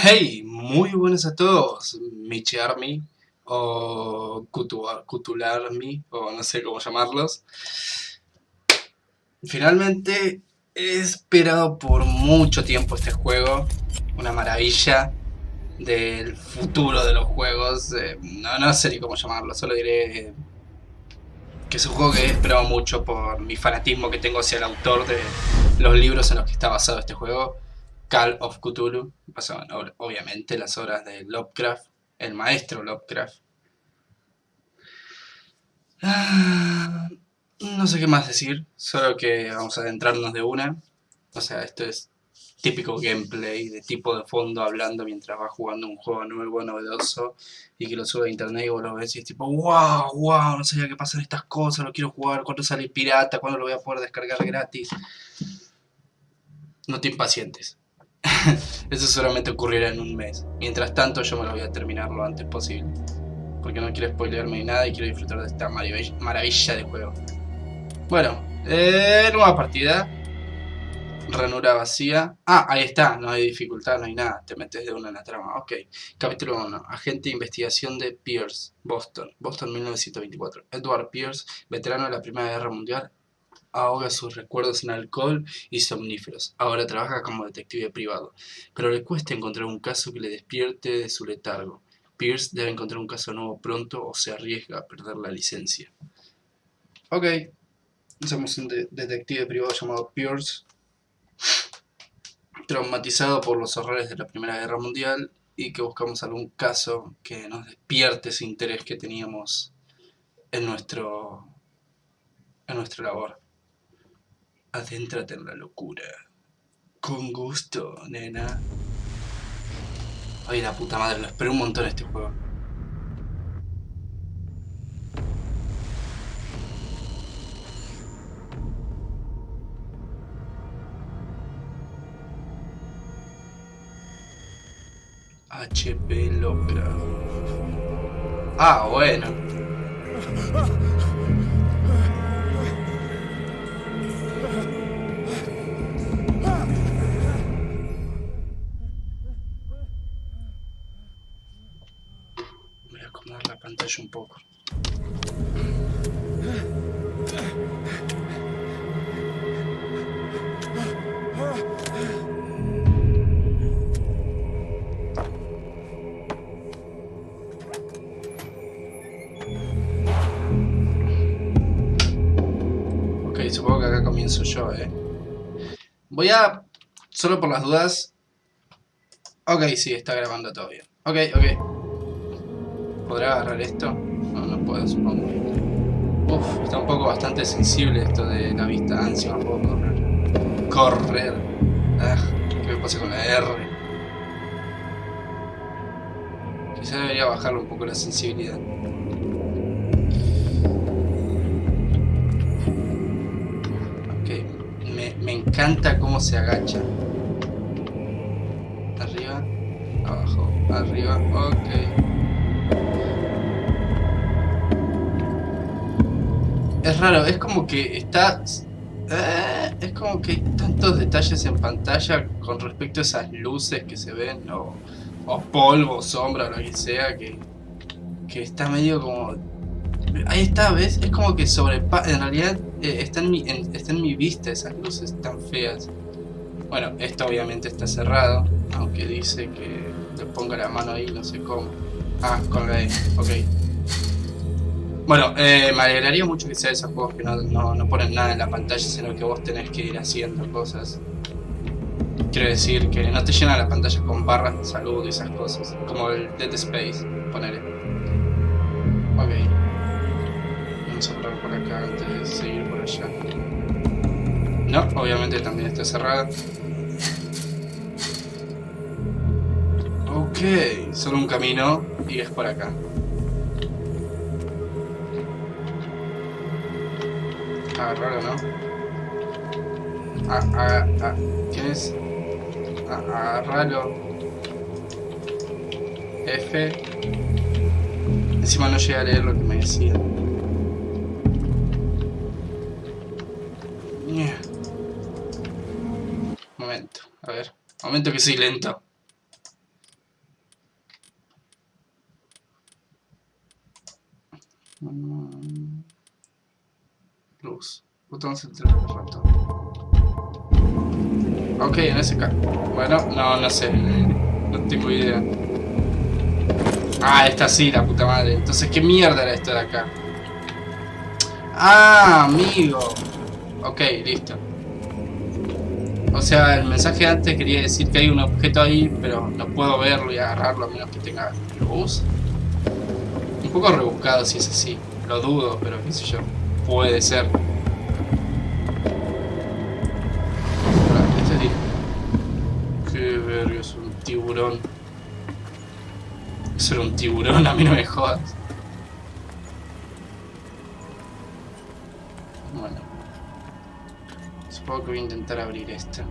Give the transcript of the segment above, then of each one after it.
Hey, muy buenas a todos, Michi Army, o Cutular Army, o no sé cómo llamarlos. Finalmente he esperado por mucho tiempo este juego, una maravilla del futuro de los juegos. No sé ni cómo llamarlo, solo diré que es un juego que he esperado mucho por mi fanatismo que tengo hacia el autor de los libros en los que está basado este juego, Call of Cthulhu, basaban obviamente las obras de Lovecraft, el maestro Lovecraft. Ah, no sé qué más decir, solo que vamos a adentrarnos de una. O sea, esto es típico gameplay de tipo de fondo hablando mientras vas jugando un juego nuevo, novedoso, y que lo sube a internet y vos lo ves y es tipo, wow, wow, no sabía que pasan estas cosas, lo quiero jugar, cuándo sale pirata, cuándo lo voy a poder descargar gratis. No te impacientes. Eso seguramente ocurrirá en un mes. Mientras tanto, yo me lo voy a terminar lo antes posible. Porque no quiero spoilearme ni nada y quiero disfrutar de esta maravilla de juego. Bueno, nueva partida. Ranura vacía. Ah, ahí está. No hay dificultad, no hay nada. Te metes de una en la trama. Ok. Capítulo 1. Agente de investigación de Pierce. Boston. Boston 1924. Edward Pierce, veterano de la Primera Guerra Mundial, ahoga sus recuerdos en alcohol y somníferos. Ahora trabaja como detective privado, pero le cuesta encontrar un caso que le despierte de su letargo. Pierce debe encontrar un caso nuevo pronto o se arriesga a perder la licencia. Ok, somos un detective privado llamado Pierce, traumatizado por los horrores de la Primera Guerra Mundial y que buscamos algún caso que nos despierte ese interés que teníamos en nuestra labor. Adéntrate en la locura. Con gusto, nena. Ay, la puta madre, lo esperé un montón este juego. HP Lovecraft. Ah, bueno. Voy a acomodar la pantalla un poco. Ok, supongo que acá comienzo yo, Voy a... Solo por las dudas... Ok, sí, está grabando todo bien. Ok. ¿Podrá agarrar esto? No, no puedo, supongo. Uf, está un poco bastante sensible esto de la vista. Encima puedo correr. Correr. ¿Qué me pasa con la R? Quizá debería bajarle un poco la sensibilidad. Me encanta cómo se agacha. Arriba, abajo, arriba, ok. Es raro, es como que está... es como que hay tantos detalles en pantalla con respecto a esas luces que se ven, o polvo, sombra, o lo que sea, que está medio como... Ahí está, ¿ves? Es como que sobrepasa... En realidad está en mi vista esas luces tan feas. Bueno, esto obviamente está cerrado, aunque dice que le ponga la mano ahí, no sé cómo. Ah, con la E, ok. Bueno, me alegraría mucho que sea esos juegos que no ponen nada en la pantalla, sino que vos tenés que ir haciendo cosas. Quiero decir que no te llenan las pantallas con barras de salud y esas cosas, como el Dead Space, ponele. Ok. Vamos a probar por acá antes de seguir por allá. No, obviamente también está cerrada. Ok, solo un camino y es por acá. Agarrarlo, ¿no? ¿Quién es? Agarralo. F. Encima no llegué a leer lo que me decía. Momento, a ver. Momento que soy lento. Luz. Botón central del ratón. Ok, en ese caso. Bueno, no sé. No tengo idea. Ah, esta sí, la puta madre. Entonces, ¿qué mierda era esto de acá? Ah, amigo. Ok, listo. O sea, el mensaje antes quería decir que hay un objeto ahí, pero no puedo verlo y agarrarlo a menos que tenga luz. Un poco rebuscado si es así. Lo dudo, pero qué sé yo. Puede ser. Este es... Qué verga, es un tiburón. Eso era un tiburón, a mí no me jodas. Bueno. Supongo que voy a intentar abrir esta.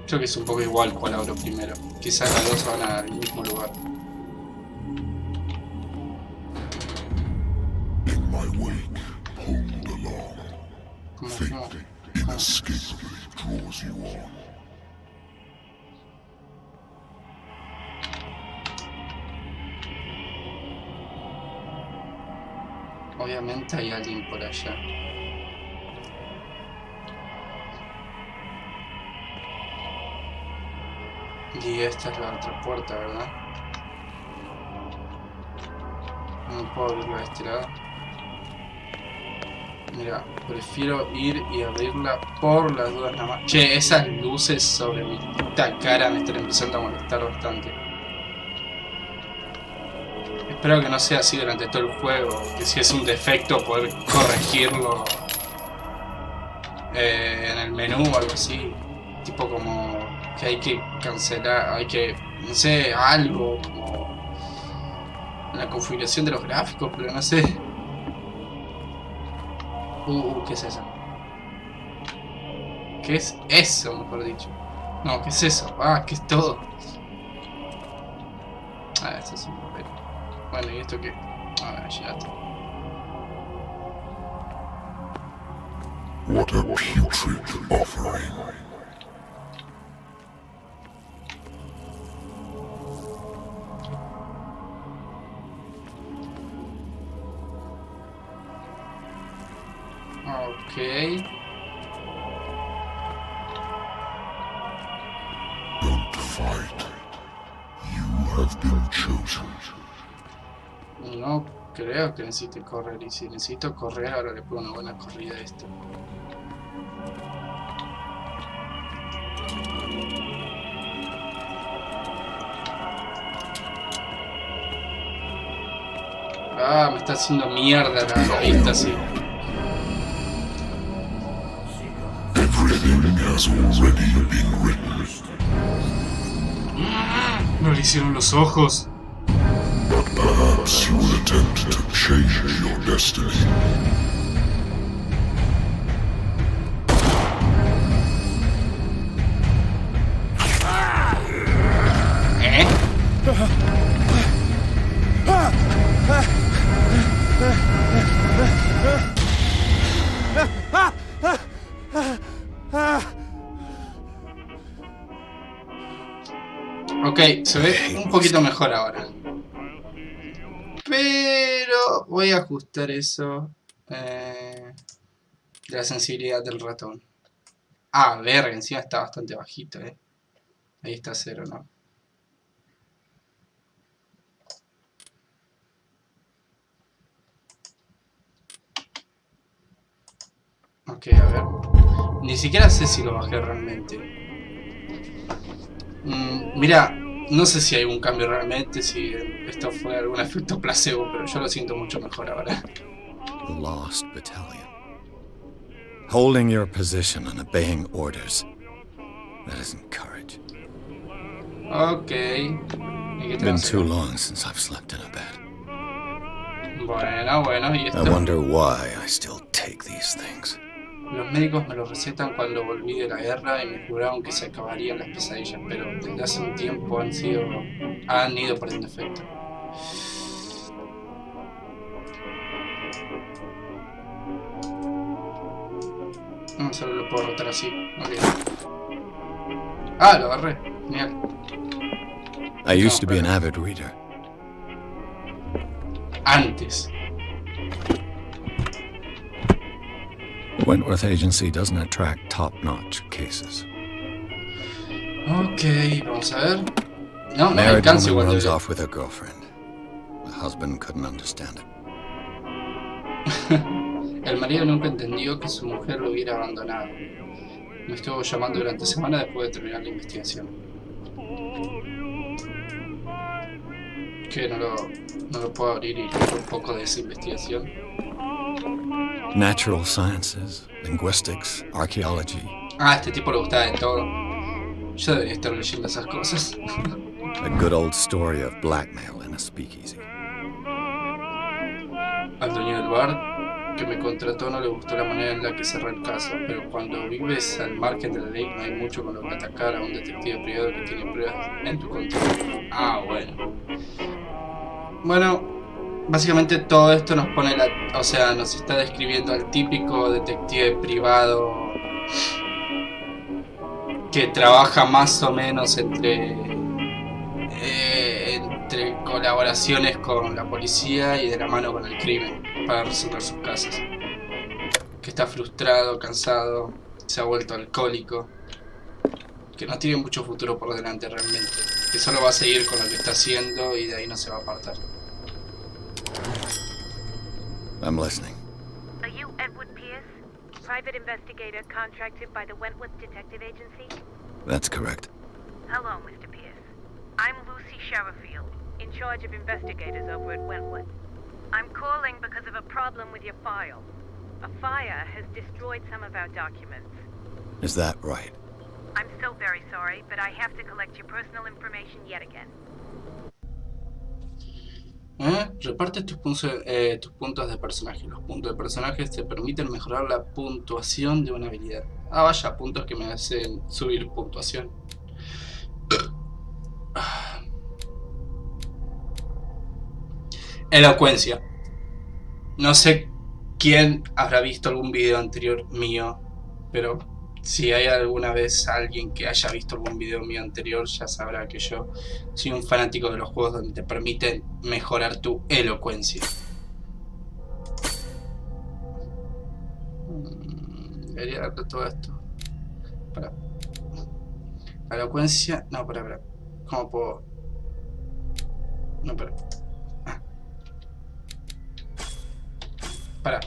Creo que es un poco igual cuál abro primero. Quizás las dos van al mismo lugar. ¿Cómo? Obviamente hay alguien por allá. Y esta es la otra puerta, ¿verdad? No puedo abrirla de este lado. Mira, prefiero ir y abrirla por las dudas nada más. Che, esas luces sobre mi puta cara me están empezando a molestar bastante. Espero que no sea así durante todo el juego. Que si es un defecto poder corregirlo en el menú o algo así. Tipo como que hay que cancelar, hay que, no sé, algo como en la configuración de los gráficos, pero no sé. ¿Qué es eso? ¿Qué es eso, mejor dicho? No, ¿qué es eso? Ah, ¿qué es todo? Ah, esto es un papel. Bueno, ¿y esto qué? Ah, ya está. What a putrid offering. Ok. Don't fight. You have been chosen. No creo que necesite correr. Y si necesito correr, ahora le pongo una buena corrida a esto. Ah, me está haciendo mierda la vista así. Everything has already been written. No le hicieron los ojos. But perhaps you will attempt to change your destiny. Ok, se ve un poquito mejor ahora. Pero voy a ajustar eso de la sensibilidad del ratón. Ah, verga, encima está bastante bajito, Ahí está 0, ¿no? Ok, a ver. Ni siquiera sé si lo bajé realmente. Mira, no sé si hay un cambio realmente, si esto fue algún efecto placebo, pero yo lo siento mucho mejor ahora. The Lost Battalion. Holding your position and obeying orders. That isn't courage. Ok. Been too long since I've slept in a bed. Bueno, y esto. I wonder why I still take these things. Los médicos me lo recetan cuando volví de la guerra y me juraron que se acabarían las pesadillas, pero desde hace un tiempo han ido perdiendo efecto. No, solo lo puedo rotar así. Okay. Ah, lo agarré. Genial. I used to be an avid reader. antes. Wentworth Agency doesn't attract top-notch cases. Ok, vamos a ver. No, no me Married alcanza woman igual runs de... off with her girlfriend. The husband couldn't understand it. El marido nunca entendió que su mujer lo hubiera abandonado. Me estuvo llamando durante semanas después de terminar la investigación. Que no lo puedo abrir y leer un poco de esa investigación. Natural sciences, linguistics, archaeology. Ah, a este tipo le gustaba de todo. Yo debería estar leyendo esas cosas. A good old story of blackmail in a speakeasy. Al dueño del bar que me contrató no le gustó la manera en la que cerré el caso, pero cuando vives al margen de la ley no hay mucho con lo que atacar a un detective privado que tiene pruebas en tu contra. Ah, bueno. Bueno, básicamente todo esto nos pone nos está describiendo al típico detective privado que trabaja más o menos entre colaboraciones con la policía y de la mano con el crimen para resolver sus casos. Que está frustrado, cansado, se ha vuelto alcohólico, que no tiene mucho futuro por delante realmente, que solo va a seguir con lo que está haciendo y de ahí no se va a apartar. I'm listening. Are you Edward Pierce, private investigator contracted by the Wentworth Detective Agency? That's correct. Hello, Mr. Pierce. I'm Lucy Sherifield, in charge of investigators over at Wentworth. I'm calling because of a problem with your file. A fire has destroyed some of our documents. Is that right? I'm so very sorry, but I have to collect your personal information yet again. Reparte tus puntos de personaje. Los puntos de personaje te permiten mejorar la puntuación de una habilidad. Ah, vaya, puntos que me hacen subir puntuación. Elocuencia. No sé quién habrá visto algún video anterior mío, pero si hay alguna vez alguien que haya visto algún video mío anterior, ya sabrá que yo soy un fanático de los juegos donde te permiten mejorar tu elocuencia. Debería darle todo esto. Para. La elocuencia. No, para. ¿Cómo puedo? No, para. Para.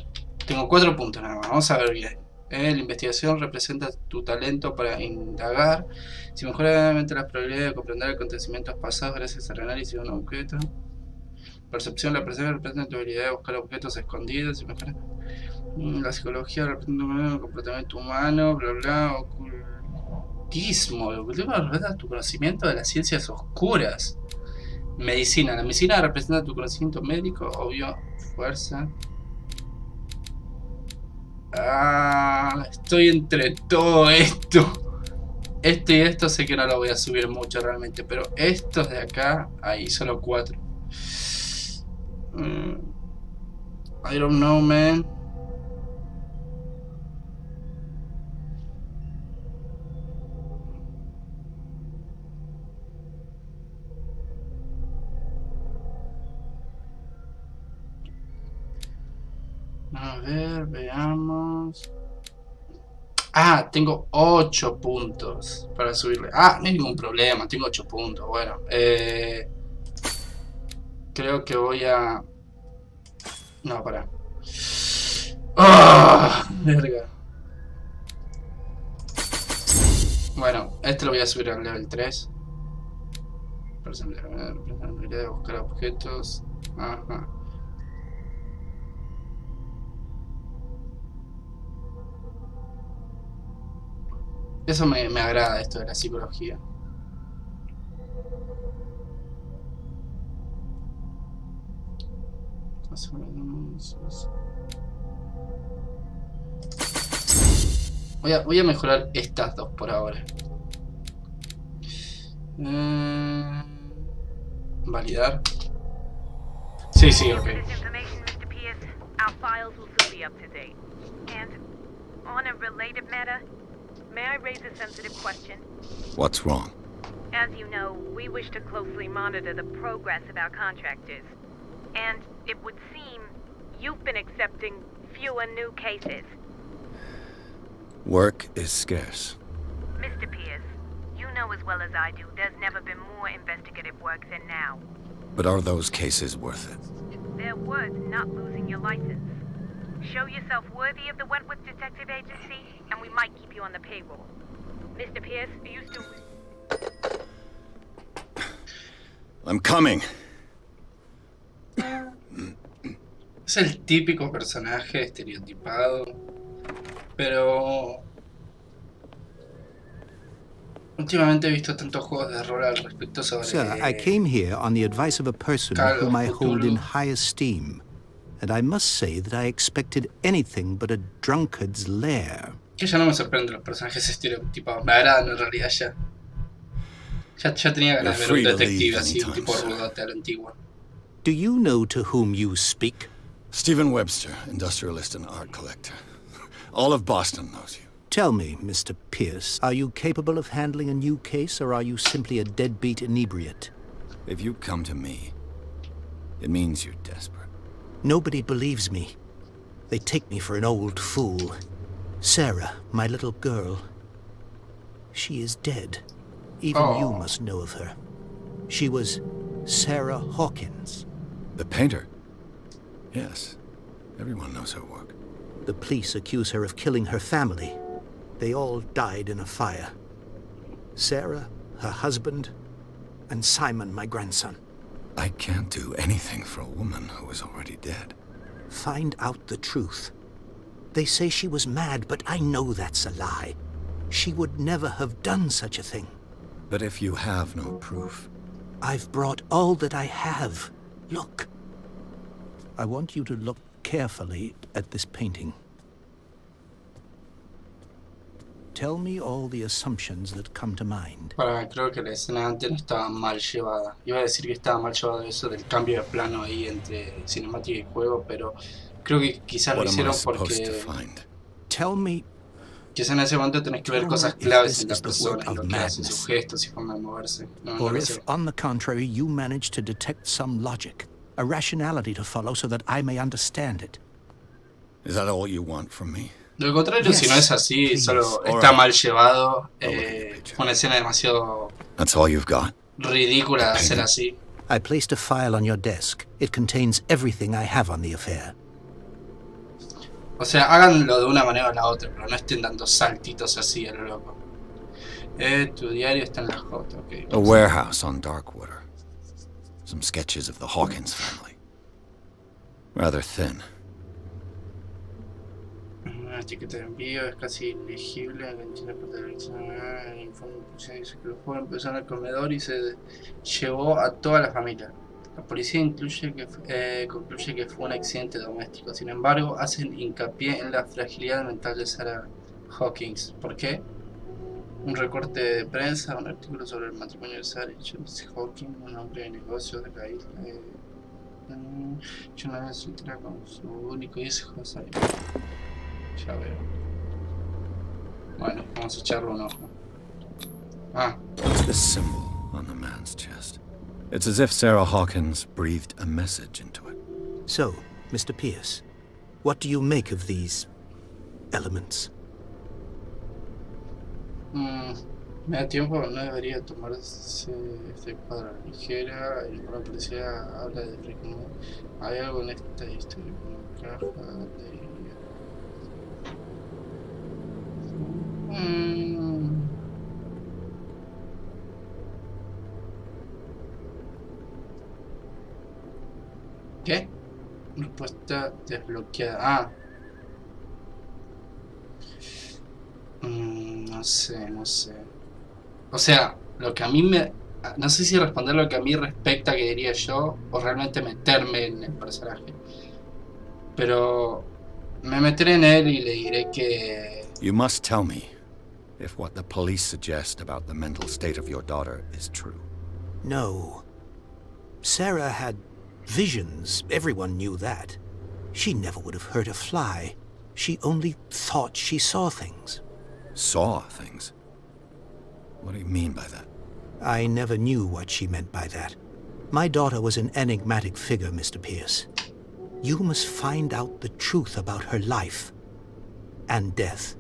Tengo 4 puntos nada más. Vamos a ver bien. La investigación representa tu talento para indagar. Si mejora gravemente las probabilidades de comprender acontecimientos pasados gracias al análisis de un objeto. Percepción, la percepción representa tu habilidad de buscar objetos escondidos. Si mejora... La psicología representa un comportamiento humano, bla bla. Ocultismo, representa tu conocimiento de las ciencias oscuras. Medicina, la medicina representa tu conocimiento médico, obvio, fuerza. Estoy entre todo esto. Esto y esto sé que no lo voy a subir mucho realmente, pero estos de acá, ahí solo 4. I don't know, man. A ver, veamos. Tengo 8 puntos para subirle. No hay ningún problema, tengo 8 puntos. Bueno, creo que voy a... No, pará. Verga. Bueno, este lo voy a subir al level 3. Habilidad de buscar objetos. Ajá. Eso me agrada, esto de la psicología. Voy a mejorar estas dos por ahora. Validar. Sí, ok. May I raise a sensitive question? What's wrong? As you know, we wish to closely monitor the progress of our contractors. And it would seem you've been accepting fewer new cases. Work is scarce. Mr. Pierce, you know as well as I do there's never been more investigative work than now. But are those cases worth it? They're worth not losing your license. Show yourself worthy of the Wentworth Detective Agency, and we might keep you on the payroll. Mr. Pierce, are you still... I'm coming. Es el típico personaje estereotipado, pero últimamente he visto tantos juegos de rol al respecto sobre Sir, I came here on the advice of a person whom I hold in high esteem, and I must say that I expected anything but a drunkard's lair. Que ya no me sorprenden los personajes estereotipados, me agradan en realidad ya. Ya tenía ganas de ver un detective así, un tipo rudote a la antigua. Do you know to whom you speak? Stephen Webster, industrialist and art collector. All of Boston knows you. Tell me, Mr. Pierce, are you capable of handling a new case, or are you simply a deadbeat inebriate? If you come to me, it means you're desperate. Nobody believes me. They take me for an old fool. Sarah, my little girl, she is dead. Even you must know of her. She was Sarah Hawkins. The painter? Yes. Everyone knows her work. The police accuse her of killing her family. They all died in a fire. Sarah, her husband, and Simon, my grandson. I can't do anything for a woman who is already dead. Find out the truth. They say she was mad, but I know that's a lie. She would never have done such a thing. But if you have no proof... I've brought all that I have. Look. I want you to look carefully at this painting. Tell me all the assumptions that come to mind. Creo que la escena antes no estaba mal llevada. Iba a decir que estaba mal llevado eso del cambio de plano ahí entre cinemática y juego, pero creo que quizás lo hicieron porque... Tell me... Quizás en ese momento tenés que ver cosas claves en la persona, lo que hace, sus gestos y forma de moverse. Or if, on the contrary, you manage to detect some logic, a rationality to follow so that I may understand it. Is that all you want from me? De lo contrario, si no es así, solo está mal llevado, una escena demasiado ridícula de hacer así. I placed a file on your desk. It contains everything I have on the affair. O sea, háganlo de una manera o la otra, pero no estén dando saltitos así a lo loco. Tu diario está en la J, ok. A warehouse on Darkwater. Some sketches of the Hawkins family. Rather thin. Una etiqueta de envío es casi ilegible. La cantina por televisión. El informe dice que el joven empezó en el comedor y se llevó a toda la familia. La policía concluye que fue un accidente doméstico. Sin embargo, hacen hincapié en la fragilidad mental de Sarah Hawkins. ¿Por qué? Un recorte de prensa, un artículo sobre el matrimonio de Sarah y James Hawkins, un hombre de negocios de la isla. Una vez soltera con su único hijo, Sarah. Ya veo. Bueno, vamos a echarle un ojo. What's this symbol on the man's chest? It's as if Sarah Hawkins breathed a message into it. So, Mr. Pierce, what do you make of these elements? Me da tiempo, no debería tomarse este cuadro a la ligera. El informe policía habla de ritmo. Hay algo en esta historia que me encaja de... ¿Qué? Respuesta desbloqueada. No sé. O sea, lo que a mí me... No sé si responder lo que a mí respecta, que diría yo, o realmente meterme en el personaje. Pero me meteré en él y le diré que... You must tell me if what the police suggest about the mental state of your daughter is true. No. Sarah had visions. Everyone knew that. She never would have hurt a fly. She only thought she saw things. Saw things? What do you mean by that? I never knew what she meant by that. My daughter was an enigmatic figure, Mr. Pierce. You must find out the truth about her life and death.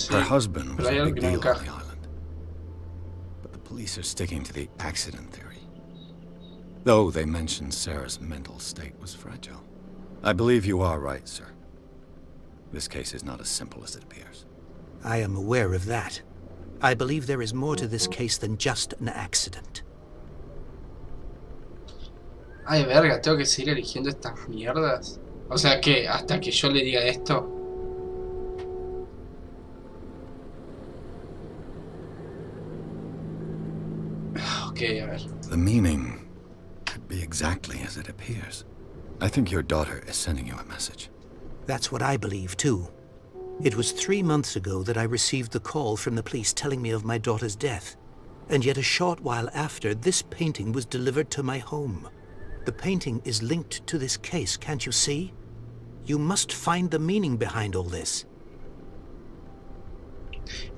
Her husband was pero hay a algo big que no deal on encaja. the island. But the police are sticking to the accident theory. Though they mentioned Sarah's mental state was fragile. I believe you are right, sir. This case is not as simple as it appears. I am aware of that. I believe there is more to this case than just an accident. Ay, verga, tengo que seguir eligiendo estas mierdas. O sea que hasta que yo le diga esto. Ok, a ver. The meaning could be exactly as it appears. I think your daughter is sending you a message. That's what I believe, too. It was 3 months ago that I received the call from the police telling me of my daughter's death. And yet a short while after, this painting was delivered to my home. The painting is linked to this case, can't you see? You must find the meaning behind all this.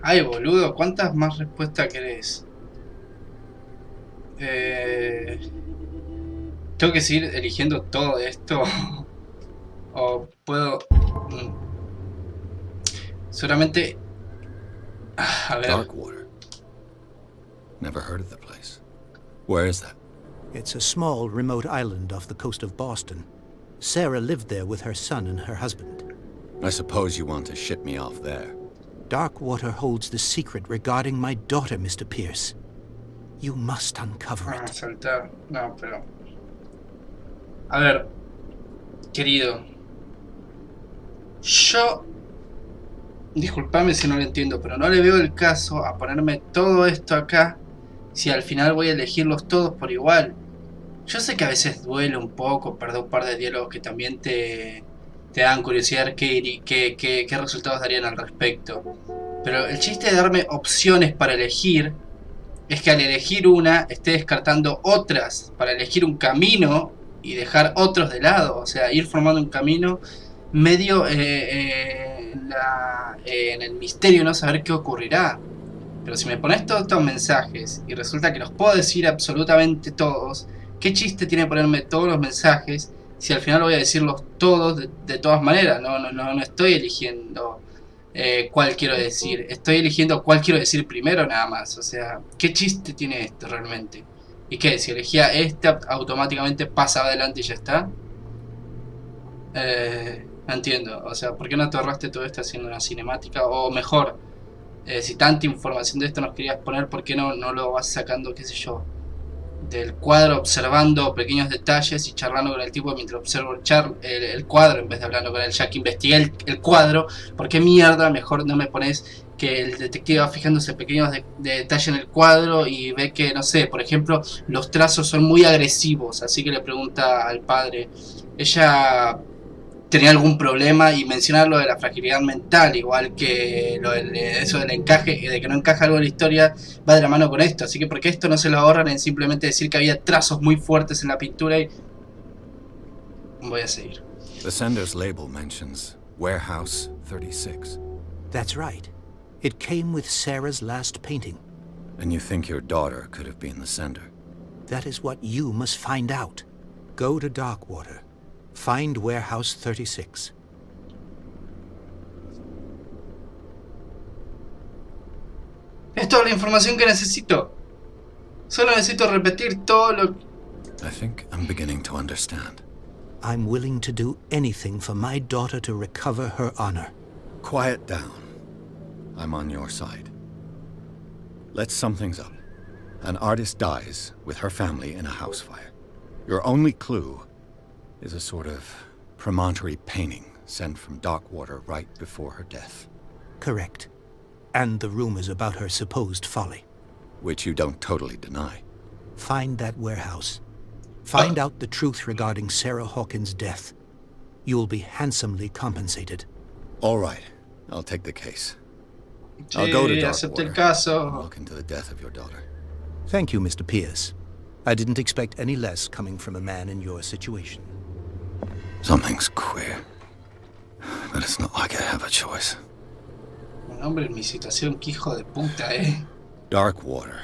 Ay, boludo, ¿cuántas más respuestas querés? ¿Tengo que seguir eligiendo todo esto? ¿O puedo...? Seguramente... A ver... Darkwater. Never heard of the place. Where is that? It's a small, remote island off the coast of Boston. Sarah lived there with her son and her husband. I suppose you want to ship me off there. Darkwater holds the secret regarding my daughter, Mr. Pierce. You must uncover it. Saltar... No, pero... A ver... Querido... Yo... Disculpame si no lo entiendo, pero no le veo el caso a ponerme todo esto acá si al final voy a elegirlos todos por igual. Yo sé que a veces duele un poco perder un par de diálogos que también te dan curiosidad qué resultados darían al respecto. Pero el chiste de darme opciones para elegir es que al elegir una esté descartando otras para elegir un camino y dejar otros de lado. O sea, ir formando un camino medio en el misterio, no saber qué ocurrirá. Pero si me pones todos estos mensajes y resulta que los puedo decir absolutamente todos, ¿qué chiste tiene ponerme todos los mensajes si al final voy a decirlos todos de todas maneras? No estoy eligiendo cuál quiero decir, estoy eligiendo cuál quiero decir primero nada más. O sea, ¿qué chiste tiene esto realmente? ¿Y qué? Si elegía este automáticamente pasa adelante y ya está. No entiendo, o sea, ¿por qué no te ahorraste todo esto haciendo una cinemática? O mejor, si tanta información de esto nos querías poner, ¿por qué no lo vas sacando, qué sé yo, del cuadro, observando pequeños detalles y charlando con el tipo mientras observo el cuadro, en vez de hablando con él, ya que investigué el cuadro? ¿Por qué mierda mejor no me pones que el detective va fijándose en pequeños detalles en el cuadro y ve que, no sé, por ejemplo, los trazos son muy agresivos? Así que le pregunta al padre, ella... tenía algún problema, y mencionar lo de la fragilidad mental, igual que eso del encaje, de que no encaja algo en la historia, va de la mano con esto. Así que ¿por qué esto no se lo ahorran en simplemente decir que había trazos muy fuertes en la pintura? Y voy a seguir. The sender's label mentions Warehouse 36. That's right. It came with Sarah's last painting. And you think your daughter could have been the sender? That is what you must find out. Go to Darkwater. Find Warehouse 36. Es toda la información que necesito. Solo necesito repetir todo lo... I think I'm beginning to understand. I'm willing to do anything for my daughter to recover her honor. Quiet down. I'm on your side. Let's sum things up. An artist dies with her family in a house fire. Your only clue is a sort of promontory painting sent from Darkwater right before her death. Correct. And the rumors about her supposed folly. Which you don't totally deny. Find that warehouse. Find out the truth regarding Sarah Hawkins' death. You'll be handsomely compensated. All right. I'll take the case. I'll go to acepté el Darkwater caso. and look into the death of your daughter. Thank you, Mr. Pierce. I didn't expect any less coming from a man in your situation. Something's queer. But it's not like I have a choice. Un hombre en mi situación, que hijo de puta, Dark water.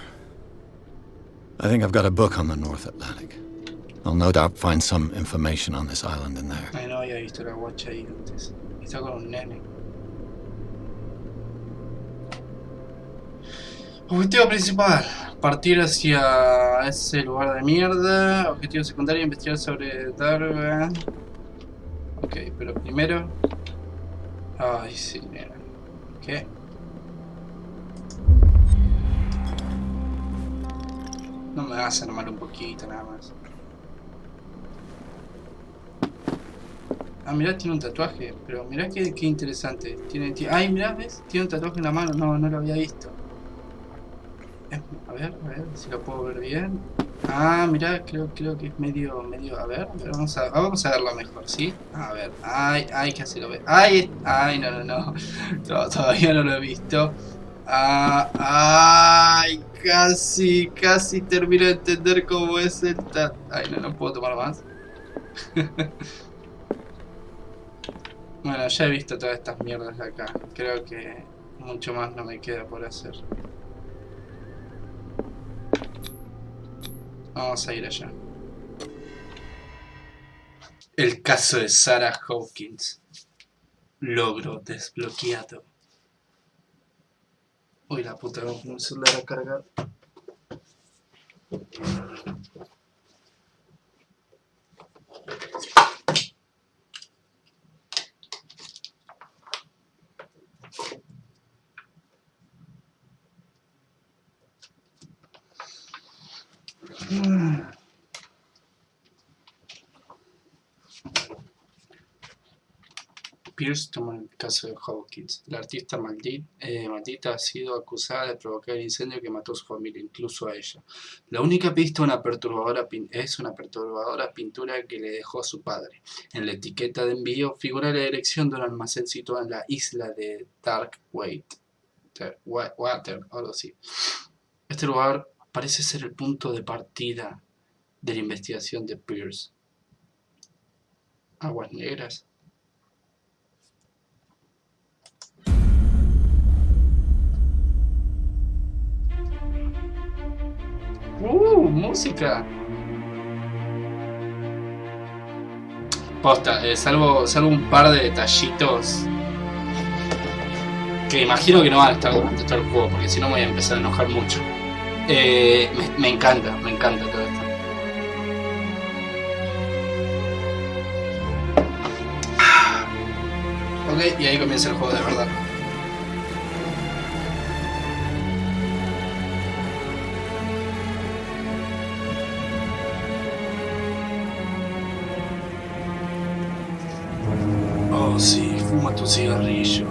I think I've got a book on the North Atlantic. I'll no doubt find some information on this island in there. Ay, no había visto la guacha ahí antes. Está con un nene. Objetivo principal. Partir hacia ese lugar de mierda. Objetivo secundario, investigar sobre Darwin. Ok, pero primero... Ay, sí, mira. ¿Qué? No me vas a armar un poquito, nada más. Ah, mirá, tiene un tatuaje. Pero mirá qué interesante. Ay, mirá, ¿ves? Tiene un tatuaje en la mano. No, no lo había visto. A ver si lo puedo ver bien. Ah, mirá, creo que es medio... A ver, vamos a verlo mejor, ¿sí? A ver, ay, que se lo ve. Ay, no. Todavía no lo he visto. Ay, casi termino de entender cómo es el Ay, no puedo tomar más. Bueno, ya he visto todas estas mierdas de acá. Creo que mucho más no me queda por hacer. Vamos a ir allá. El caso de Sarah Hawkins. Logro desbloqueado. Uy, la puta, voy a poner el celular a cargar. Pierce toma el caso de Hawkins. La artista maldita ha sido acusada de provocar el incendio que mató a su familia, incluso a ella. La única pista es una perturbadora pintura que le dejó a su padre. En la etiqueta de envío figura la dirección de un almacén situado en la isla de Dark Water, algo así. Este lugar parece ser el punto de partida de la investigación de Pierce. Aguas negras. Música. Posta, salvo un par de detallitos que imagino que no van a estar durante todo el juego, porque si no me voy a empezar a enojar mucho. Me encanta todo esto. Ok, y ahí comienza el juego de verdad. Oh sí, fuma tu cigarrillo.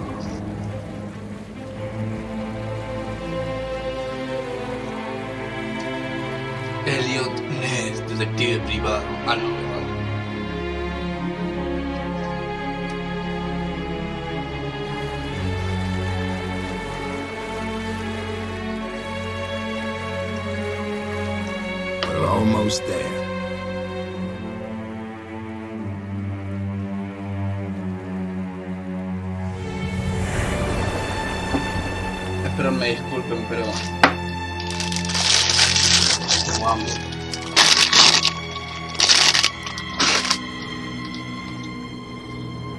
Elliot Ness, detective privado. Ah, no, ¿verdad? We're almost there. Espero me disculpen, pero... tengo hambre.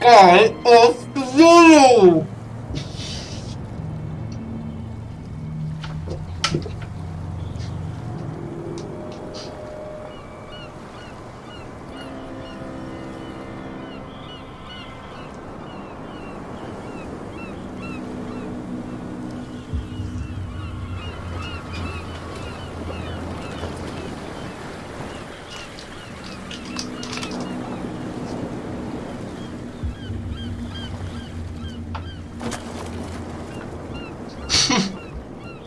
Call of Cthulhu.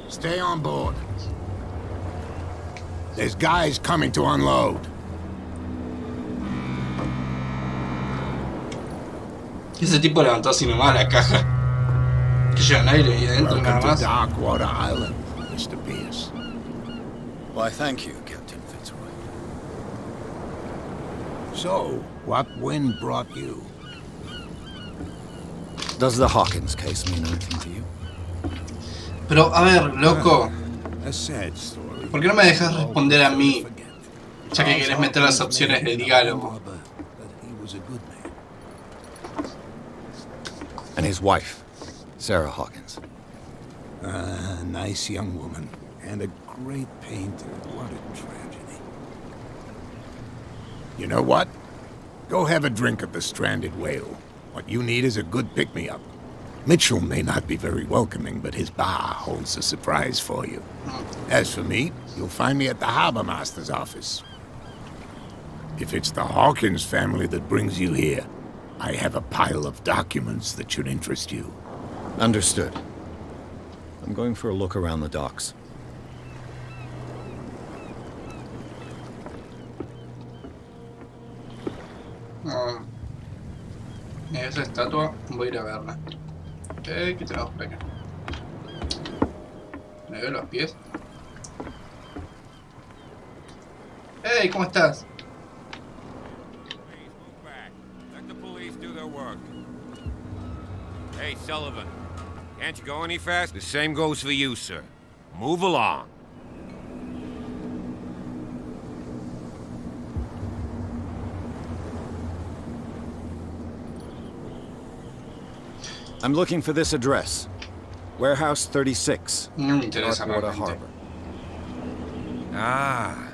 Stay on board. There's guys coming to unload. Ese tipo levantó así nomás la caja. Que llevan aire ahí adentro nada Welcome to más. Darkwater Island, Mr. Pierce. Why, thank you, Captain Fitzroy. So, what wind brought you? Does the Hawkins case mean anything to you? Pero, a ver, loco, A sad story. ¿por qué no me dejas responder a mí? Ya que querés meter las opciones de diálogo. But he was a good man. And his wife, Sarah Hawkins. A nice young woman. And a great painter. What a tragedy. You know what? Go have a drink at the Stranded Whale. What you need is a good pick-me-up. Mitchell may not be very welcoming, but his bar holds a surprise for you. As for me, you'll find me at the Harbor Master's office. If it's the Hawkins family that brings you here, I have a pile of documents that should interest you. Understood. I'm going for a look around the docks. Esa estatua, voy a ir a verla. ¿Qué tenemos por acá? ¿Me veo los pies? ¡Hey! ¿Cómo estás? Let the police do their work. Hey, Sullivan. Can't you go any fast? The same goes for you, sir. Move along. I'm looking for this address. Warehouse 36, No me interesa Northwater realmente. Harbor. Ah.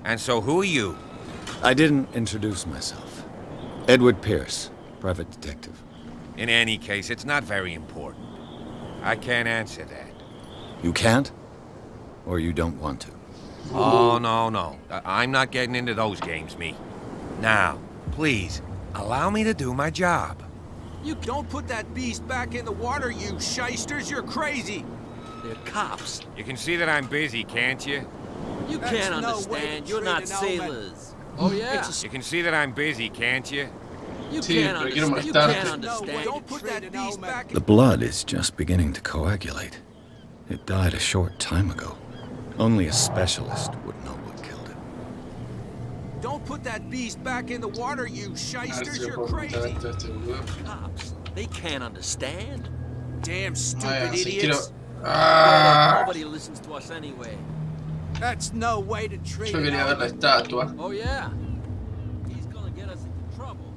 And so who are you? I didn't introduce myself. Edward Pierce, private detective. In any case, it's not very important. I can't answer that. You can't? Or you don't want to? Oh, no. I'm not getting into those games, me. Now, please, allow me to do my job. You don't put that beast back in the water, you shysters! You're crazy! They're cops. You can see that I'm busy, can't you? You That's can't no way understand. to You're treat not an helmet. sailors. Oh yeah. You can see that I'm busy, can't you? You Sí, can't pero quiero understand. You molestarte. can't No understand. way. Don't put that beast back in The blood is just beginning to coagulate. It died a short time ago. Only a specialist would know what killed it. Don't put that beast back in the water, you A ver shysters! si yo You're puedo contar crazy! esto a este boludo. Cops. They can't understand. Damn Bueno, stupid si quiero... idiots! Nobody listens to us anyway. That's no way to treat Yo an quería ver la elephant. estatua. Oh yeah. He's gonna get us into trouble.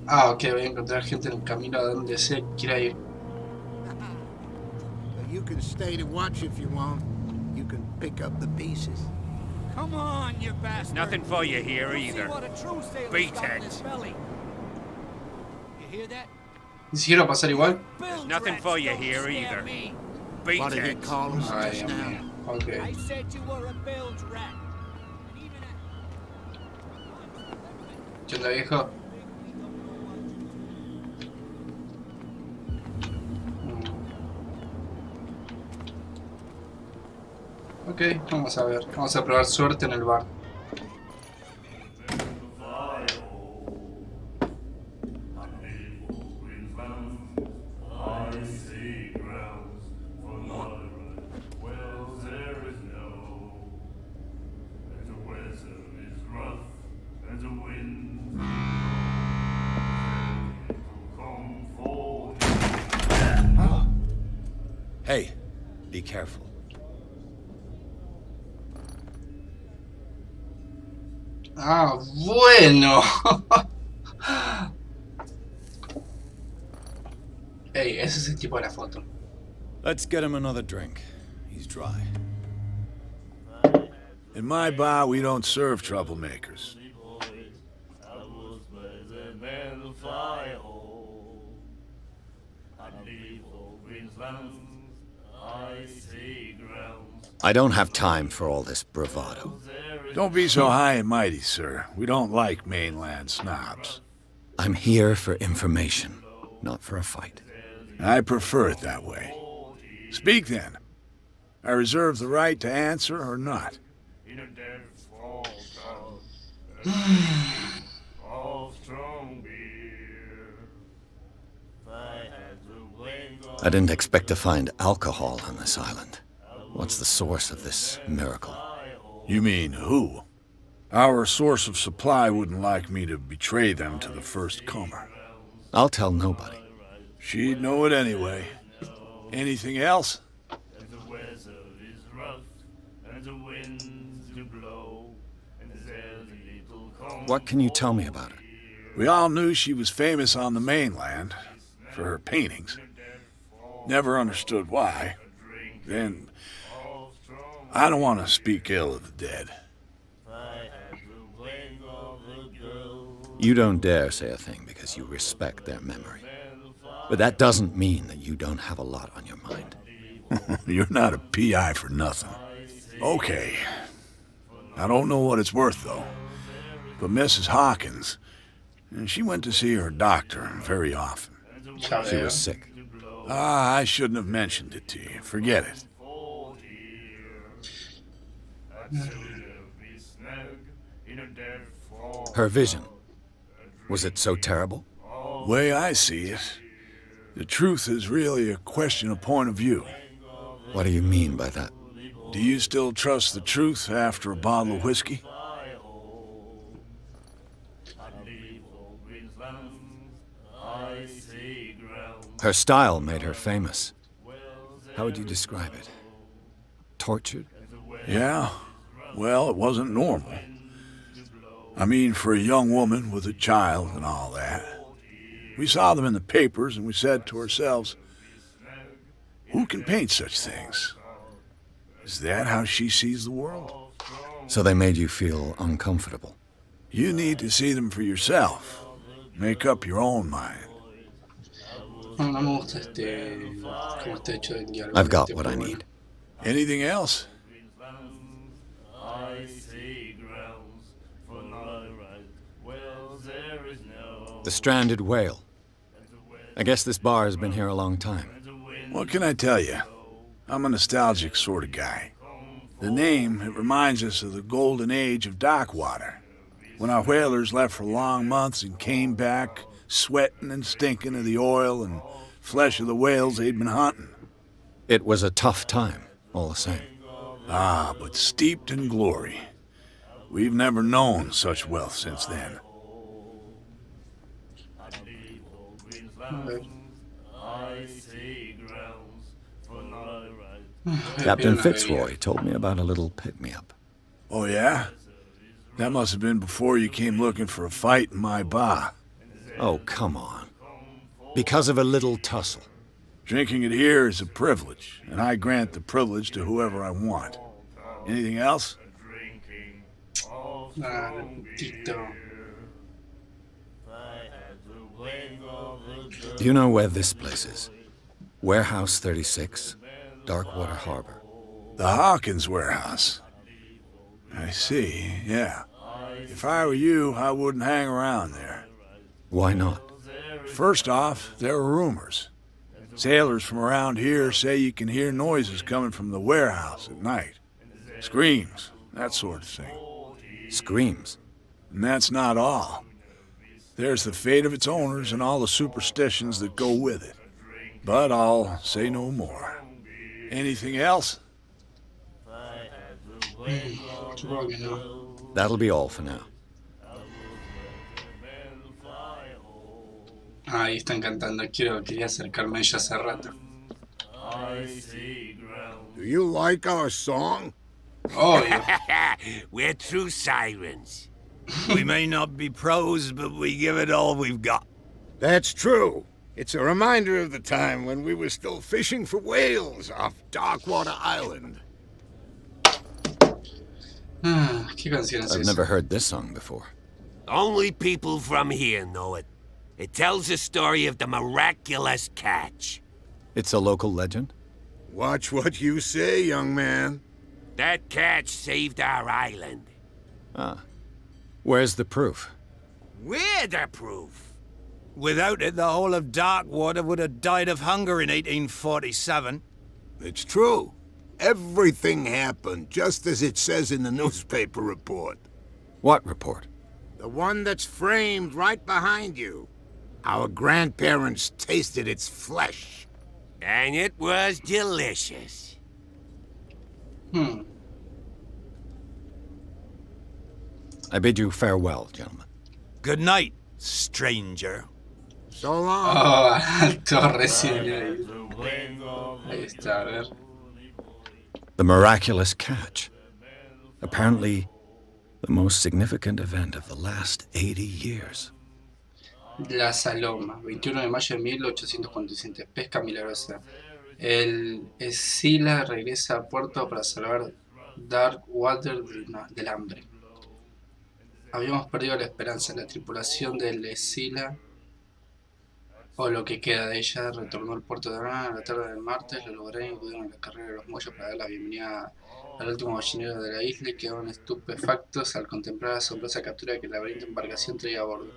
Ah, ok, voy a encontrar gente en el camino a donde sea que quiera ir. You can stay to watch if you want. You can pick up the pieces. Come on, you bastard! Nothing for you here either. See what a true sailor's Beat got in it. his belly. You hear that? Ni siquiera va a pasar igual. There's nothing for you here either. Beat What did he it. call us Ay, just Dios now? mío. Ok. I said you were a bilge rat. And even ¿Qué onda, viejo? Ok, vamos a ver. Vamos a probar suerte en el bar. Hey, be careful. Ah, bueno. Ey, ese es el tipo de la foto. Let's get him another drink. He's dry. In my bar, we don't serve troublemakers. I don't have time for all this bravado. Don't be so high and mighty, sir. We don't like mainland snobs. I'm here for information, not for a fight. I prefer it that way. Speak then. I reserve the right to answer or not. I didn't expect to find alcohol on this island. What's the source of this miracle? You mean who? Our source of supply wouldn't like me to betray them to the first comer. I'll tell nobody. She'd know it anyway. Anything else? What can you tell me about her? We all knew she was famous on the mainland for her paintings. Never understood why. Then, I don't want to speak ill of the dead. You don't dare say a thing because you respect their memory. But that doesn't mean that you don't have a lot on your mind. You're not a PI for nothing. Okay. I don't know what it's worth, though. But Mrs. Hawkins, she went to see her doctor very often. She was sick. Ah, I shouldn't have mentioned it to you. Forget it. Her vision. Was it so terrible? Way I see it, the truth is really a question of point of view. What do you mean by that? Do you still trust the truth after a bottle of whiskey? Her style made her famous. How would you describe it? Tortured? Yeah. Well, it wasn't normal. I mean, for a young woman with a child and all that. We saw them in the papers and we said to ourselves, who can paint such things? Is that how she sees the world? So they made you feel uncomfortable. You need to see them for yourself. Make up your own mind. No me gusta cómo está hecho el diálogo. I've got what I need. Anything else? The stranded whale. I guess this bar has been here a long time. What can I tell you? I'm a nostalgic sort of guy. The name, it reminds us of the golden age of dock water, when our whalers left for long months and came back sweating and stinking of the oil and flesh of the whales they'd been hunting. It was a tough time, all the same. Ah, but steeped in glory. We've never known such wealth since then. Captain Fitzroy told me about a little pick-me-up. Oh, yeah? That must have been before you came looking for a fight in my bar. Oh, come on. Because of a little tussle. Drinking it here is a privilege, and I grant the privilege to whoever I want. Anything else? Do you know where this place is? Warehouse 36, Darkwater Harbor. The Hawkins warehouse. I see, yeah. If I were you, I wouldn't hang around there. Why not? First off, there are rumors. Sailors from around here say you can hear noises coming from the warehouse at night. Screams, that sort of thing. Screams? And that's not all. There's the fate of its owners and all the superstitions that go with it. But I'll say no more. Anything else? That'll be all for now. Ahí están cantando. Quería acercarme a ella hace rato. Do you like our song? Obvio. We're true sirens. We may not be pros, but we give it all we've got. That's true. It's a reminder of the time when we were still fishing for whales off Darkwater Island. ¿Qué canción es I've esa? never heard this song before. Only people from here know it. It tells the story of the miraculous catch. It's a local legend? Watch what you say, young man. That catch saved our island. Ah. Where's the proof? We're the proof. Without it, the whole of Darkwater would have died of hunger in 1847. It's true. Everything happened just as it says in the newspaper report. What report? The one that's framed right behind you. Our grandparents tasted its flesh. And it was delicious. I bid you farewell, gentlemen. Good night, stranger. So long. Oh, alto recién. Ahí está, a ver. The miraculous catch. Apparently, the most significant event of the last 80 years. La Saloma, 21 de mayo de 1847. Pesca milagrosa. El Escila regresa a puerto para salvar Darkwater del hambre. Habíamos perdido la esperanza. La tripulación del Escila, o lo que queda de ella, retornó al puerto de Arana a la tarde del martes. Lo lograron y acudieron a la carrera de los muelles para dar la bienvenida al último ballenero de la isla y quedaron estupefactos al contemplar la asombrosa captura que la laberinto embarcación traía a bordo.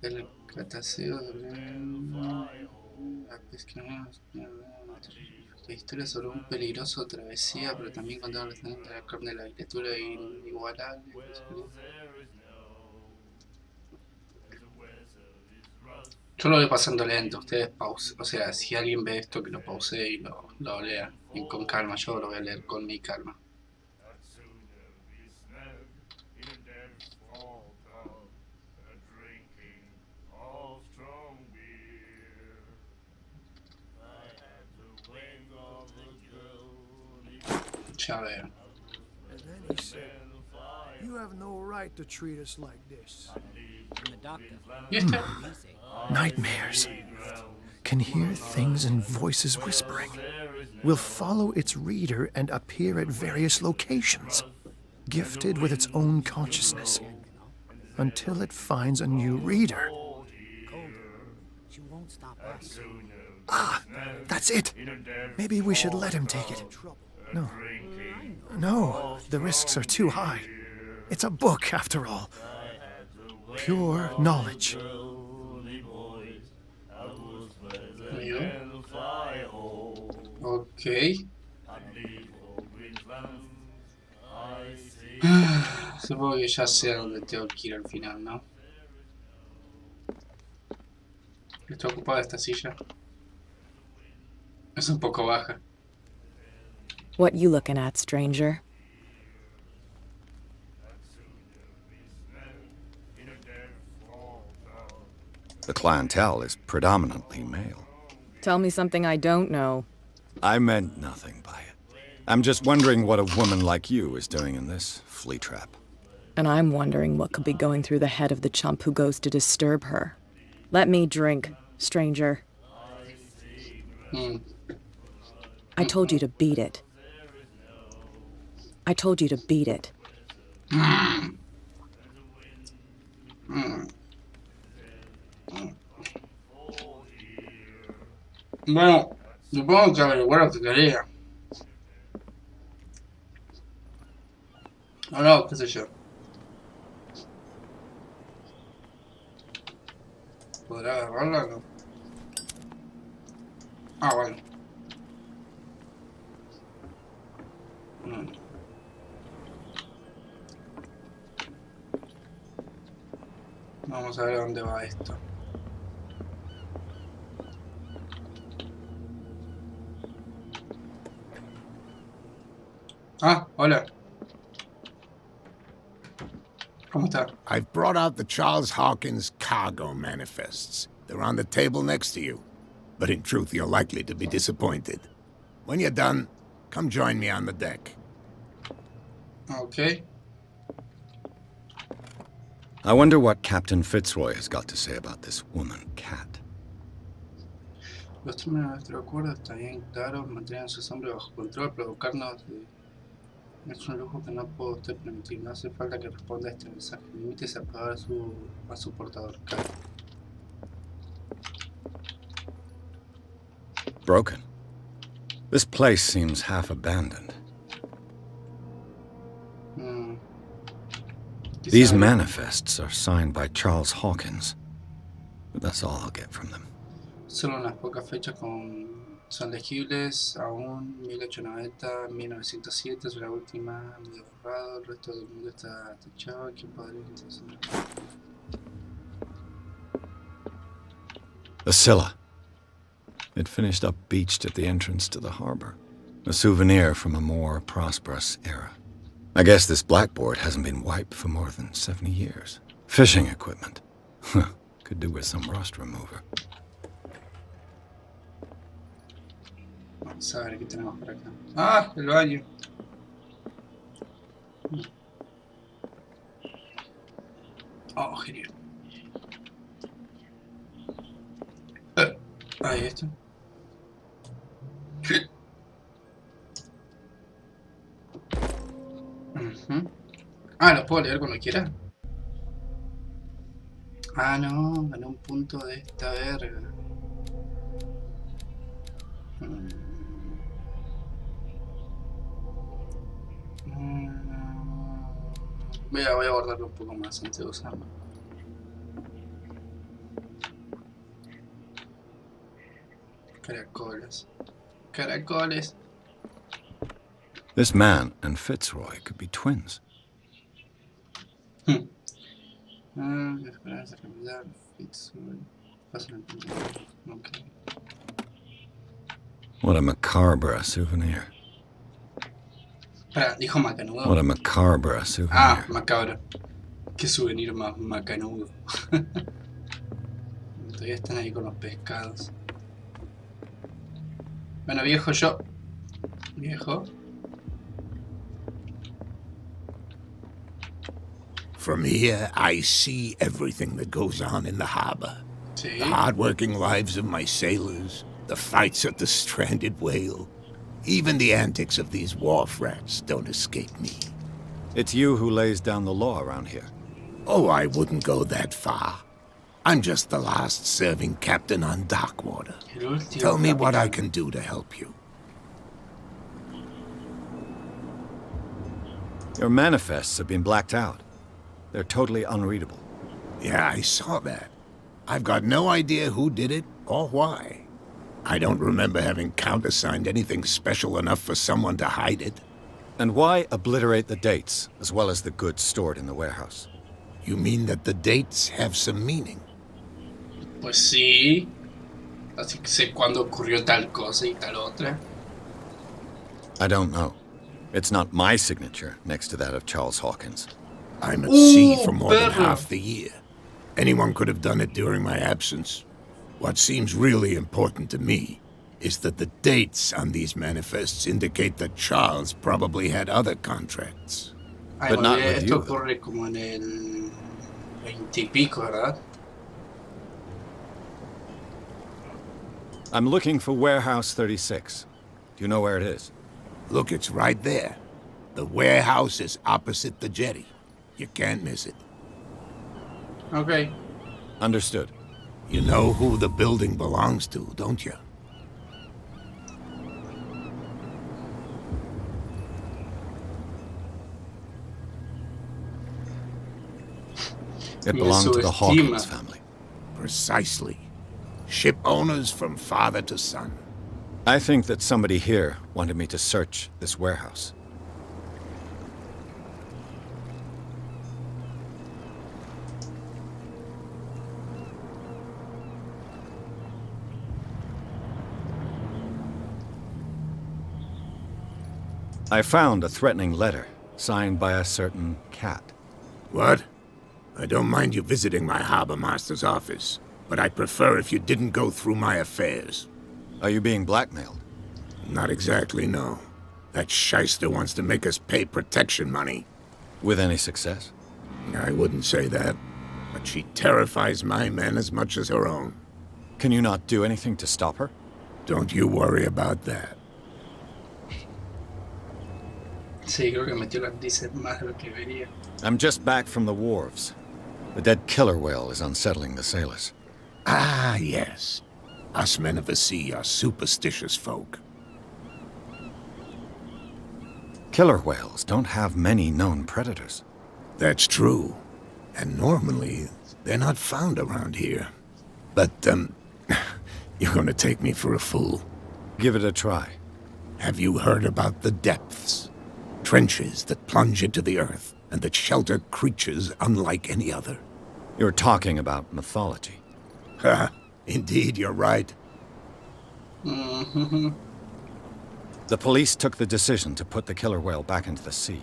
El cataceo de la pesca, la historia sobre un peligroso travesía, pero también contaron los de la carne de la criatura inigualable. Yo lo voy pasando lento, ustedes pausen. O sea, si alguien ve esto, que lo pause y lo lea con calma. Yo lo voy a leer con mi calma. Ya veo. You have no right to treat us like this. ¿Y este? Nightmares. Can hear things and voices whispering. Will follow its reader and appear at various locations, gifted with its own consciousness, until it finds a new reader. Ah, that's it. Maybe we should let him take it. No. No, the risks are too high. It's a book, after all. Pure knowledge. Ok. Supongo que ya sé a dónde tengo que ir al final, ¿no? Está ocupada esta silla. Es un poco baja. What you looking at, stranger? The clientele is predominantly male. Tell me something I don't know. I meant nothing by it. I'm just wondering what a woman like you is doing in this flea trap. And I'm wondering what could be going through the head of the chump who goes to disturb her. Let me drink, stranger. I told you to beat it. I told you to beat it. Bueno, supongo que averiguar lo que quería. No, qué sé yo. ¿Podrá agarrarla o no? Ah, bueno. Vamos a ver a dónde va esto. Ah, hola. ¿Cómo está? I've brought out the Charles Hawkins cargo manifests. They're on the table next to you. But in truth, you're likely to be disappointed. When you're done, come join me on the deck. Okay. I wonder what Captain Fitzroy has got to say about this woman, Cat. Los términos de nuestro acuerdo están bien claros. Mantener sus hombres bajo control, provocarnos de... Es un lujo que no puedo usted permitir. No hace falta que responda a este mensaje. Limítese a pagar a su portador. Cat. Broken. This place seems half abandoned. These manifests are signed by Charles Hawkins. But that's all I'll get from them. Solo unas pocas fechas son legibles. Aún 1890, 1907 es la última medio borrado. El resto del mundo está techado. ¿Quién podría intencionar? The Scylla. It finished up beached at the entrance to the harbor. A souvenir from a more prosperous era. I guess this blackboard hasn't been wiped for more than 70 years. Fishing equipment. Could do with some rust remover. Vamos a ver qué tenemos por acá. Ah, el baño. Oh, genial. Ahí está. Ah, lo puedo leer cuando quiera. Ah, no, gané un punto de esta verga. Voy a guardarlo un poco más antes de usarlo. Caracoles. Caracoles. This man and Fitzroy could be twins. What a macabre souvenir. Espera, dijo macanudo. What a macabre souvenir. Ah, macabro. Qué souvenir más macanudo. Todavía están ahí con los pescados. Bueno, viejo, yo. Viejo. From here, I see everything that goes on in the harbor. Sí. The hard-working lives of my sailors, the fights at the stranded whale. Even the antics of these wharf rats don't escape me. It's you who lays down the law around here. Oh, I wouldn't go that far. I'm just the last serving captain on Darkwater. Tell me what I can do to help you. Your manifests have been blacked out. They're totally unreadable. Yeah, I saw that. I've got no idea who did it or why. I don't remember having countersigned anything special enough for someone to hide it. And why obliterate the dates, as well as the goods stored in the warehouse? You mean that the dates have some meaning? Pues sí. Así que sé cuándo ocurrió tal cosa y tal otra. I don't know. It's not my signature next to that of Charles Hawkins. I'm at sea for more than half the year. Anyone could have done it during my absence. What seems really important to me is that the dates on these manifests indicate that Charles probably had other contracts. Ay, But not esto with you. ocurre como en el 20 y pico, ¿verdad? I'm looking for Warehouse 36. Do you know where it is? Look, it's right there. The warehouse is opposite the jetty. You can't miss it. Okay. Understood. You know who the building belongs to, don't you? It belonged to the Hawkins family. Precisely. Ship owners from father to son. I think that somebody here wanted me to search this warehouse. I found a threatening letter, signed by a certain cat. What? I don't mind you visiting my harbor master's office, but I'd prefer if you didn't go through my affairs. Are you being blackmailed? Not exactly, no. That shyster wants to make us pay protection money. With any success? I wouldn't say that, but she terrifies my men as much as her own. Can you not do anything to stop her? Don't you worry about that. Sí, creo que metió las dices más de lo que debería. I'm just back from the wharves. The dead killer whale is unsettling the sailors. Ah, yes. Us men of the sea are superstitious folk. Killer whales don't have many known predators. That's true. And normally, they're not found around here. But, you're gonna take me for a fool. Give it a try. Have you heard about the depths? Trenches that plunge into the earth and that shelter creatures unlike any other. You're talking about mythology. Ha! Indeed, you're right. The police took the decision to put the killer whale back into the sea.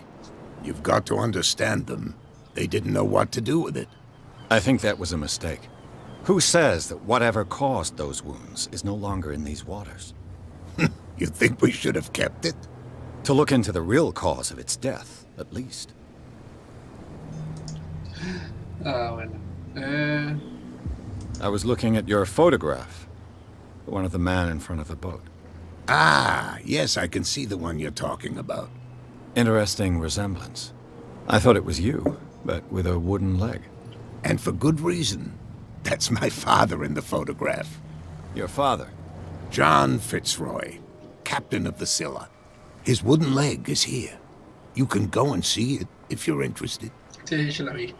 You've got to understand them. They didn't know what to do with it. I think that was a mistake. Who says that whatever caused those wounds is no longer in these waters? You think we should have kept it? To look into the real cause of its death, at least. Bueno. I was looking at your photograph. The one of the man in front of the boat. Ah, yes, I can see the one you're talking about. Interesting resemblance. I thought it was you, but with a wooden leg. And for good reason. That's my father in the photograph. Your father? John Fitzroy, captain of the Scylla. His wooden leg is here. You can go and see it if you're interested. Sí, yo la vi.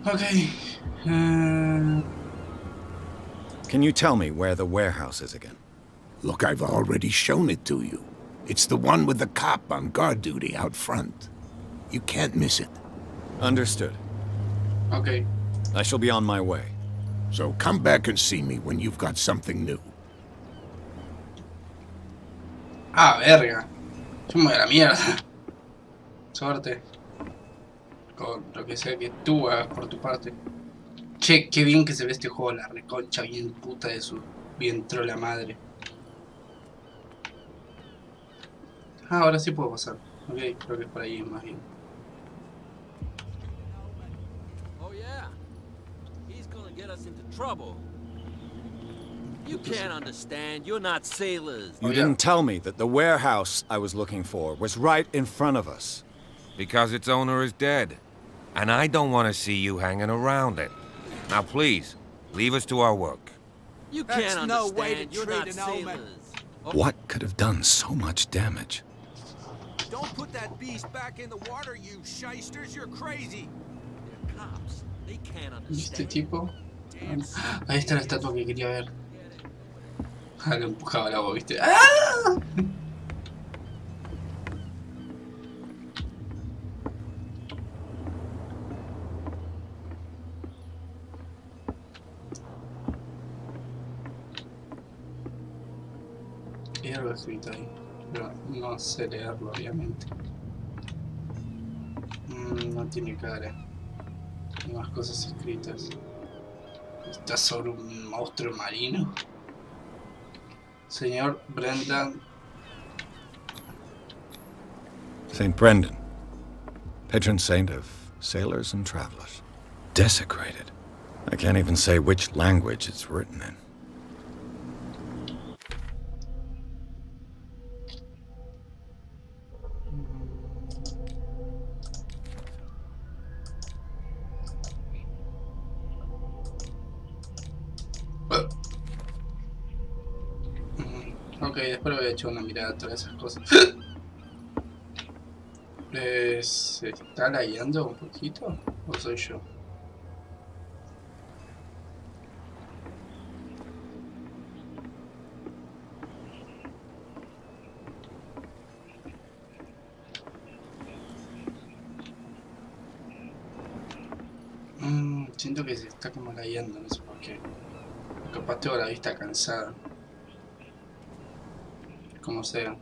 Okay. Can you tell me where the warehouse is again? Look, I've already shown it to you. It's the one with the cop on guard duty out front. You can't miss it. Understood. Okay. I shall be on my way. So come back and see me when you've got something new. Ah, verga. Yo me voy a la mierda. Suerte. Con lo que sea que tú hagas por tu parte. Che, qué bien que se ve este juego, la reconcha bien puta de su vientre la madre. Ah, ahora sí puedo pasar. Ok, creo que es por ahí más bien. Oh yeah. He's gonna get us into trouble. You can't understand. You're not sailors. You didn't tell me that the warehouse I was looking for was right in front of us. Because its owner is dead. And I don't want to see you hanging around it. Now please, leave us to our work. You can't understand. No way to You're not sailors. What could have done so much damage? Don't put that beast back in the water, you shysters. You're crazy. They're cops. They can't ¿Y este understand. tipo? Ahí está la estatua que quería ver. Ah, lo empujaba al agua, ¿viste? ¡Ah! Hay algo escrito ahí, pero no sé leerlo, obviamente. No tiene cara. Hay más cosas escritas. Está sobre un monstruo marino. Señor Brendan. St. Brendan, patron saint of sailors and travelers. Desecrated. I can't even say which language it's written in. Ok, después le voy a echar una mirada a todas esas cosas. ¿Se está lagueando un poquito? ¿O soy yo? Siento que se está como lagueando, no sé por qué. Capaz tengo la vista cansada. Como sea.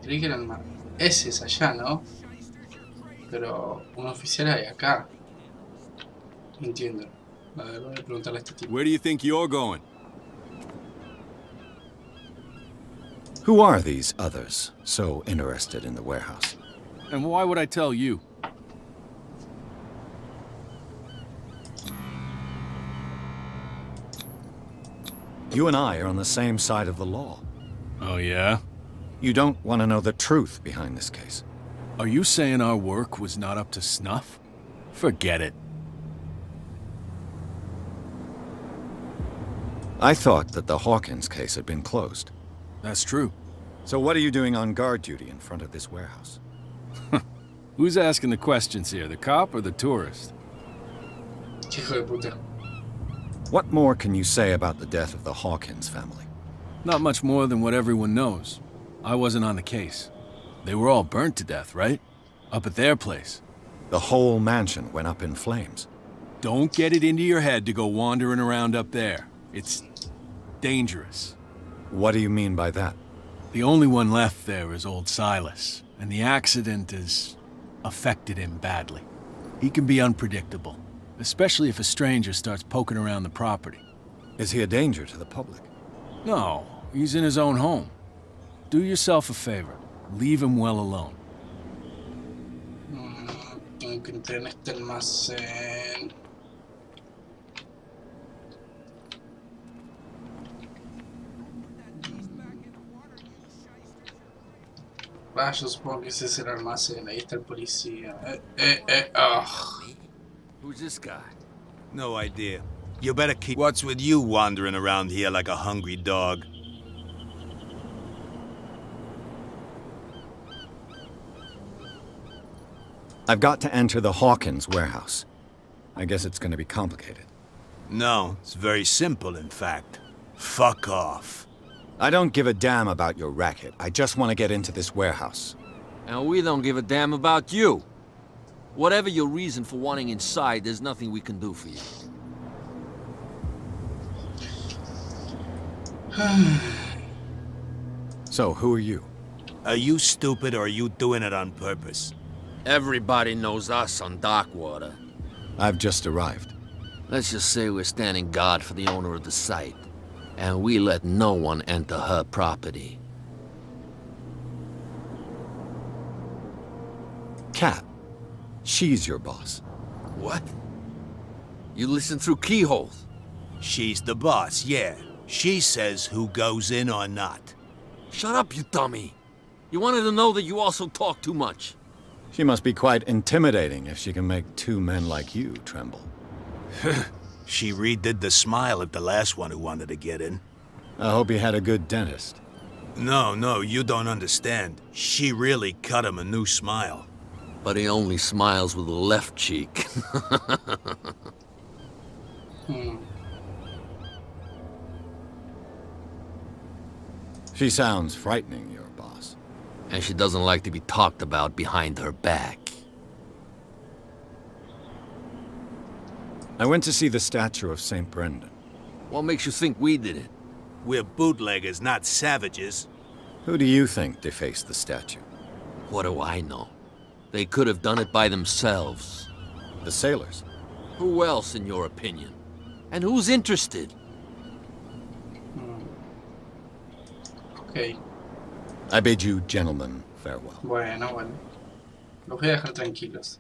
Creí que eran más. Ese es allá, ¿no? Pero un oficial hay acá. Entiendo. A ver, voy a preguntarle a este tipo. Where do you think you're going? Who are these others so interested in the warehouse? And why would I tell you? You and I are on the same side of the law. Oh, yeah? You don't want to know the truth behind this case. Are you saying our work was not up to snuff? Forget it. I thought that the Hawkins case had been closed. That's true. So what are you doing on guard duty in front of this warehouse? Who's asking the questions here, the cop or the tourist? Hijo de puta. What more can you say about the death of the Hawkins family? Not much more than what everyone knows. I wasn't on the case. They were all burnt to death, right? Up at their place. The whole mansion went up in flames. Don't get it into your head to go wandering around up there. It's dangerous. What do you mean by that? The only one left there is old Silas, and the accident has affected him badly. He can be unpredictable, especially if a stranger starts poking around the property. Is he a danger to the public? No, he's in his own home. Do yourself a favor. Leave him well alone. Tengo que entrar en este almacén. Yo supongo que ese es el almacén. Ahí está el policía. Who's this guy? No idea. You better keep... What's with you wandering around here like a hungry dog? I've got to enter the Hawkins warehouse. I guess it's going to be complicated. No, it's very simple, in fact. Fuck off. I don't give a damn about your racket. I just want to get into this warehouse. And we don't give a damn about you. Whatever your reason for wanting inside, there's nothing we can do for you. So, who are you? Are you stupid or are you doing it on purpose? Everybody knows us on Darkwater. I've just arrived. Let's just say we're standing guard for the owner of the site. And we let no one enter her property. Cap. She's your boss. What? You listen through keyholes? She's the boss, yeah. She says who goes in or not. Shut up, you dummy. You wanted to know that you also talk too much. She must be quite intimidating if she can make two men like you tremble. She redid the smile at the last one who wanted to get in. I hope he had a good dentist. No, you don't understand. She really cut him a new smile. But he only smiles with the left cheek. She sounds frightening, your boss. And she doesn't like to be talked about behind her back. I went to see the statue of St. Brendan. What makes you think we did it? We're bootleggers, not savages. Who do you think defaced the statue? What do I know? They could have done it by themselves. The sailors? Who else, in your opinion? And who's interested? Okay. I bid you, gentlemen, farewell. Bueno. Los voy a dejar tranquilos.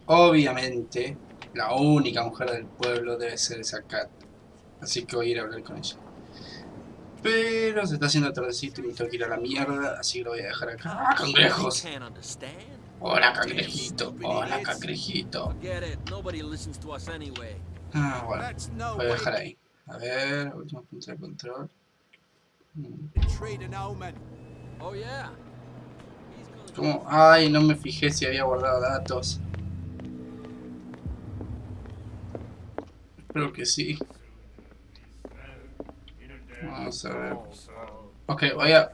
Obviamente, la única mujer del pueblo debe ser esa Cat. Así que voy a ir a hablar con ella. Pero se está haciendo tardecito y me tengo que ir a la mierda, así que lo voy a dejar acá. ¡Ah, cangrejos! Hola, cangrejito. Hola, cangrejito. Bueno. Voy a dejar ahí. A ver, último punto de control. ¿Cómo? Ay, no me fijé si había guardado datos. Espero que sí. Vamos a ver. Ok, voy a...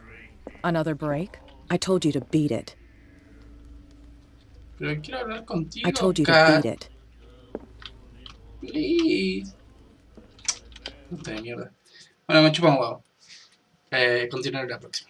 Another break? I told you to beat it. Pero quiero hablar contigo, I told you to Cat. beat it. Please. Puta de mierda. Bueno, me chupa un huevo. Continuaré la próxima.